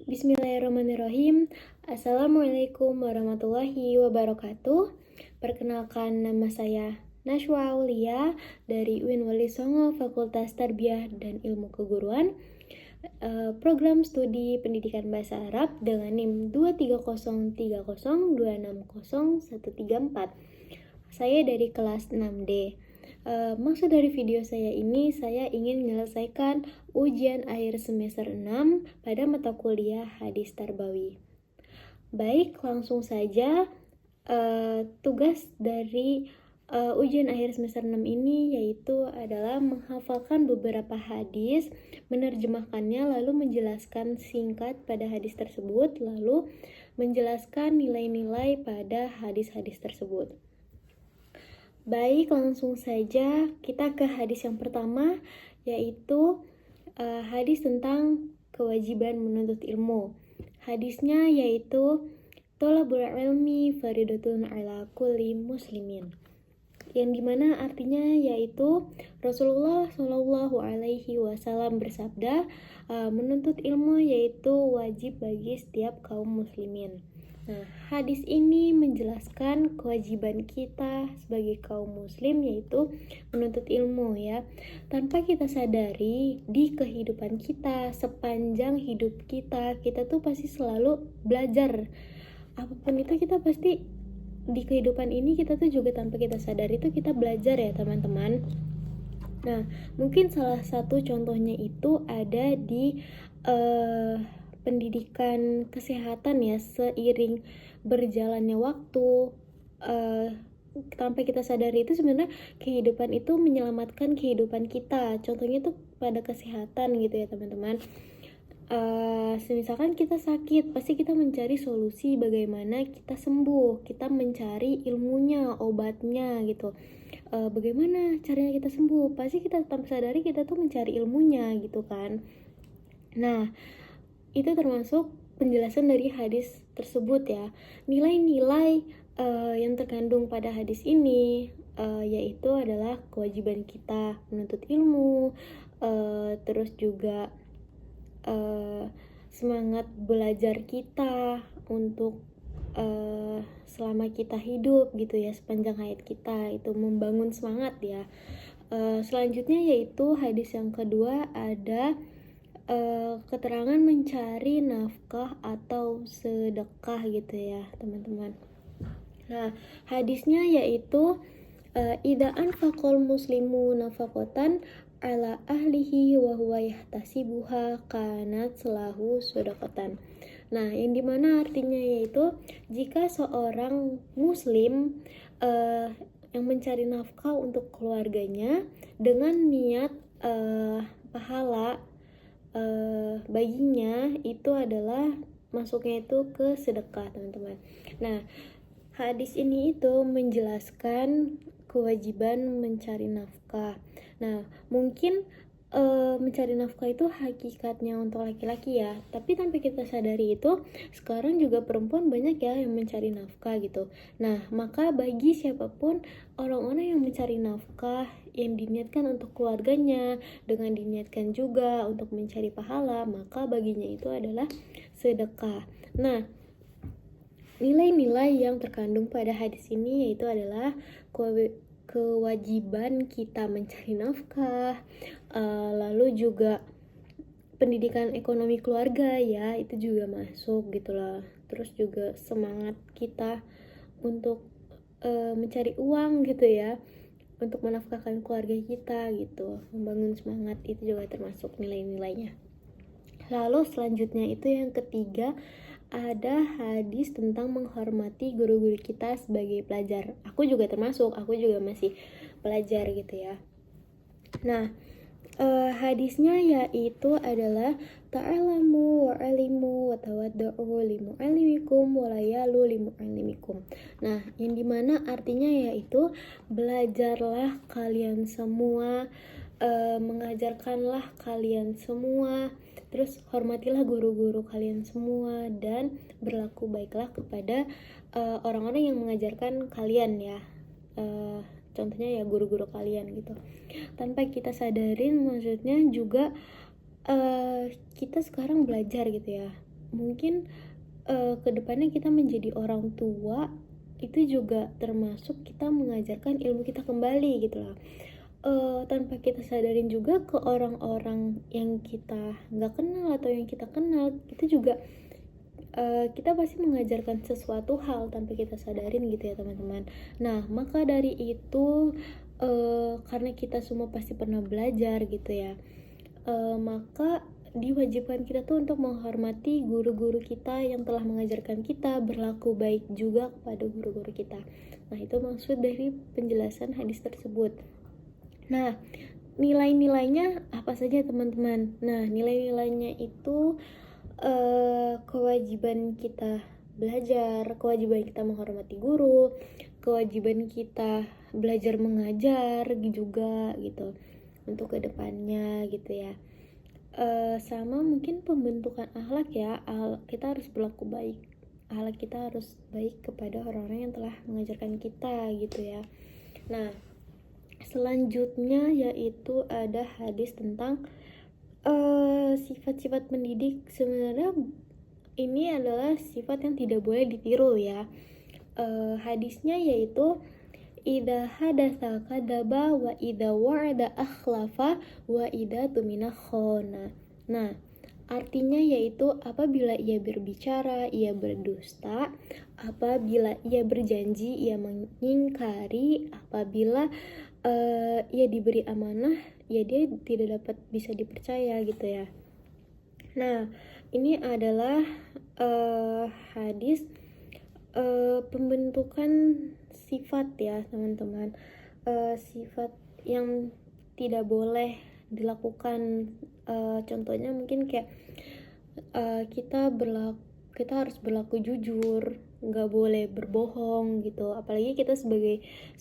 Bismillahirrahmanirrahim. Assalamualaikum warahmatullahi wabarakatuh. Perkenalkan, nama saya Nashwa Aulia dari UIN Wali Songo Fakultas Tarbiyah dan Ilmu Keguruan, program studi pendidikan bahasa Arab dengan NIM 23030260134. Saya dari kelas 6D. Maksud dari video saya ini, saya ingin menyelesaikan ujian akhir semester 6 pada mata kuliah Hadis Tarbawi. Baik, langsung saja. Tugas dari ujian akhir semester 6 ini yaitu adalah menghafalkan beberapa hadis, menerjemahkannya, lalu menjelaskan singkat pada hadis tersebut, lalu menjelaskan nilai-nilai pada hadis-hadis tersebut. Baik, langsung saja kita ke hadis yang pertama, yaitu hadis tentang kewajiban menuntut ilmu. Hadisnya yaitu Thalabul ilmi faridatun ala kulli muslimin, yang dimana artinya yaitu Rasulullah Shallallahu Alaihi Wasallam bersabda, menuntut ilmu yaitu wajib bagi setiap kaum muslimin. Nah, hadis ini menjelaskan kewajiban kita sebagai kaum muslim yaitu menuntut ilmu ya. Tanpa kita sadari, di kehidupan kita, sepanjang hidup kita tuh pasti selalu belajar. Apapun itu kita pasti di kehidupan ini kita tuh juga tanpa kita sadari itu kita belajar ya teman-teman. Nah, mungkin salah satu contohnya itu ada di pendidikan kesehatan ya. Seiring berjalannya waktu, tanpa kita sadari itu sebenarnya kehidupan itu menyelamatkan kehidupan kita. Contohnya tuh pada kesehatan gitu ya teman-teman. Misalkan kita sakit, pasti kita mencari solusi bagaimana kita sembuh, kita mencari ilmunya, obatnya gitu. Bagaimana caranya kita sembuh, pasti kita tanpa sadari kita tuh mencari ilmunya gitu kan. Nah, itu termasuk penjelasan dari hadis tersebut ya. Nilai-nilai yang terkandung pada hadis ini yaitu adalah kewajiban kita menuntut ilmu, terus juga semangat belajar kita untuk selama kita hidup gitu ya, sepanjang hayat kita, itu membangun semangat ya. Selanjutnya yaitu hadis yang kedua ada keterangan mencari nafkah atau sedekah gitu ya teman-teman. Nah, hadisnya yaitu idza anfaqal muslimu nafaqatan ala ahlihi wa huwa yahtasibuha kanat lahu sedekatan. Nah, yang dimana artinya yaitu jika seorang muslim yang mencari nafkah untuk keluarganya dengan niat pahala baginya itu adalah masuknya itu ke sedekah teman-teman. Nah, hadis ini itu menjelaskan kewajiban mencari nafkah. Nah, mungkin mencari nafkah itu hakikatnya untuk laki-laki ya, tapi tanpa kita sadari itu sekarang juga perempuan banyak ya yang mencari nafkah gitu. Nah, maka bagi siapapun orang-orang yang mencari nafkah yang diniatkan untuk keluarganya dengan diniatkan juga untuk mencari pahala, maka baginya itu adalah sedekah. Nah, nilai-nilai yang terkandung pada hadis ini yaitu adalah kewajiban kita mencari nafkah, lalu juga pendidikan ekonomi keluarga ya, itu juga masuk gitu lah. Terus juga semangat kita untuk mencari uang gitu ya, untuk menafkahkan keluarga kita gitu, membangun semangat, itu juga termasuk nilai-nilainya. Lalu selanjutnya itu yang ketiga ada hadis tentang menghormati guru-guru kita sebagai pelajar. Aku juga termasuk, aku juga masih pelajar gitu ya. Nah, hadisnya yaitu adalah ta'alamu wa'alimu watawaddu'u limu'alimikum walayalu limu'alimikum. Nah, yang dimana artinya yaitu belajarlah kalian semua, mengajarkanlah kalian semua, terus hormatilah guru-guru kalian semua, dan berlaku baiklah kepada orang-orang yang mengajarkan kalian ya. Contohnya ya guru-guru kalian gitu. Tanpa kita sadarin, maksudnya juga kita sekarang belajar gitu ya. mungkin kedepannya kita menjadi orang tua itu juga termasuk kita mengajarkan ilmu kita kembali gitu loh. Tanpa kita sadarin juga ke orang-orang yang kita nggak kenal atau yang kita kenal, itu juga kita pasti mengajarkan sesuatu hal tanpa kita sadarin gitu ya teman-teman. Nah maka dari itu karena kita semua pasti pernah belajar gitu ya, maka diwajibkan kita tuh untuk menghormati guru-guru kita yang telah mengajarkan kita, berlaku baik juga kepada guru-guru kita. Nah itu maksud dari penjelasan hadis tersebut. Nah nilai-nilainya apa saja teman-teman? Nah nilai-nilainya itu kewajiban kita belajar, kewajiban kita menghormati guru, kewajiban kita belajar mengajar juga gitu untuk kedepannya gitu ya. Sama mungkin pembentukan akhlak ya, kita harus berlaku baik, akhlak kita harus baik kepada orang-orang yang telah mengajarkan kita gitu ya. Nah selanjutnya yaitu ada hadis tentang sifat-sifat mendidik. Sebenarnya ini adalah sifat yang tidak boleh ditiru ya. Hadisnya yaitu idza hadatsa kadzaba wa idza wa'ada akhlafa wa idza tumina khana. Nah, artinya yaitu apabila ia berbicara ia berdusta, apabila ia berjanji ia mengingkari, apabila ia diberi amanah ya dia tidak dapat bisa dipercaya gitu ya. Nah ini adalah hadis pembentukan sifat ya teman-teman, sifat yang tidak boleh dilakukan. Contohnya mungkin kayak kita harus berlaku jujur, nggak boleh berbohong gitu. Apalagi kita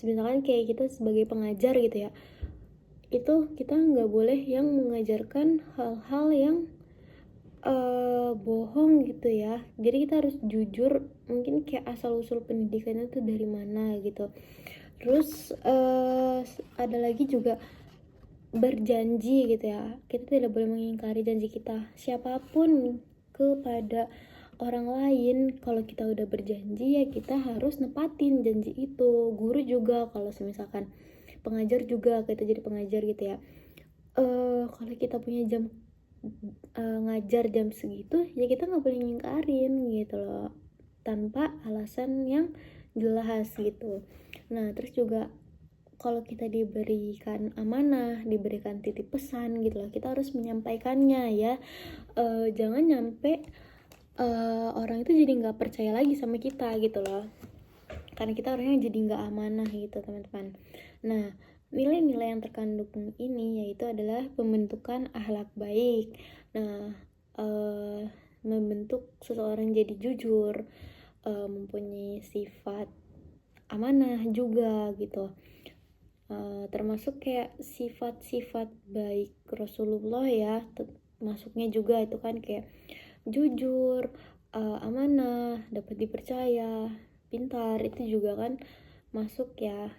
misalkan kayak kita sebagai pengajar gitu ya, itu kita nggak boleh yang mengajarkan hal-hal yang bohong gitu ya. Jadi kita harus jujur, mungkin kayak asal usul pendidikannya tuh dari mana gitu. Terus ada lagi juga berjanji gitu ya, kita tidak boleh mengingkari janji kita siapapun kepada orang lain. Kalau kita udah berjanji ya kita harus nepatin janji itu. Guru juga, kalau misalkan pengajar juga, kita jadi pengajar gitu ya, kalau kita punya jam ngajar jam segitu ya kita nggak boleh ngingkarin gitu loh tanpa alasan yang jelas gitu. Nah terus juga kalau kita diberikan amanah, diberikan titip pesan gitu loh, kita harus menyampaikannya ya. Jangan nyampe orang itu jadi nggak percaya lagi sama kita gitu loh, karena kita orangnya jadi nggak amanah gitu teman-teman. Nah nilai-nilai yang terkandung ini yaitu adalah pembentukan akhlak baik. Nah membentuk seseorang jadi jujur, mempunyai sifat amanah juga gitu. Termasuk kayak sifat-sifat baik Rasulullah ya, masuknya juga itu kan kayak jujur, amanah, dapat dipercaya, pintar, itu juga kan masuk ya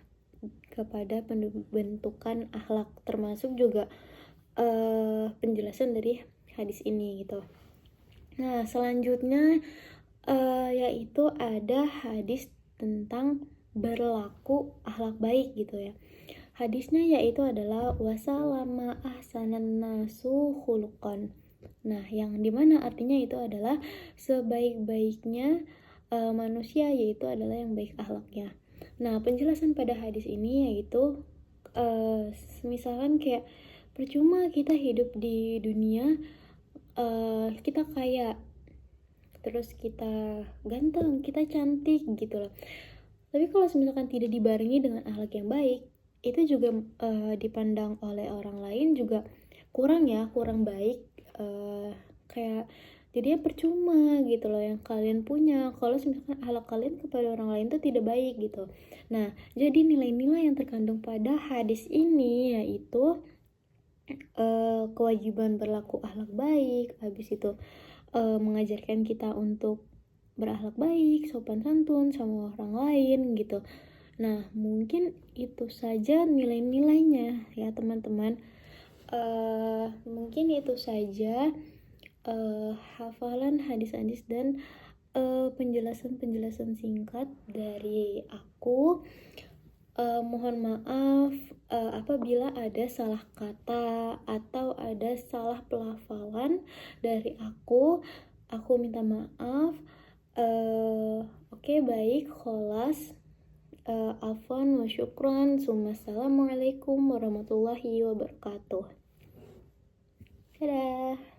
kepada pembentukan akhlak, termasuk juga penjelasan dari hadis ini gitu. Nah selanjutnya yaitu ada hadis tentang berlaku akhlak baik gitu ya. Hadisnya yaitu adalah wasalama ahsanan nasu khuluqan. Nah yang dimana artinya itu adalah sebaik-baiknya manusia yaitu adalah yang baik akhlaknya. Nah penjelasan pada hadis ini yaitu misalkan kayak percuma kita hidup di dunia, kita kaya, terus kita ganteng, kita cantik gitu loh, tapi kalau misalkan tidak dibarengi dengan akhlak yang baik, itu juga dipandang oleh orang lain juga kurang baik, kayak jadinya percuma gitu loh yang kalian punya kalau misalkan akhlak kalian kepada orang lain tuh tidak baik gitu. Nah jadi nilai-nilai yang terkandung pada hadis ini yaitu kewajiban berlaku akhlak baik, habis itu mengajarkan kita untuk berakhlak baik, sopan santun sama orang lain gitu. Nah mungkin itu saja nilai-nilainya ya teman-teman. Mungkin itu saja hafalan hadis-hadis dan penjelasan-penjelasan singkat dari aku. Mohon maaf apabila ada salah kata atau ada salah pelafalan dari aku minta maaf. Oke, baik, kholas. Afwan wa syukran. Assalamualaikum warahmatullahi wabarakatuh. Dadah.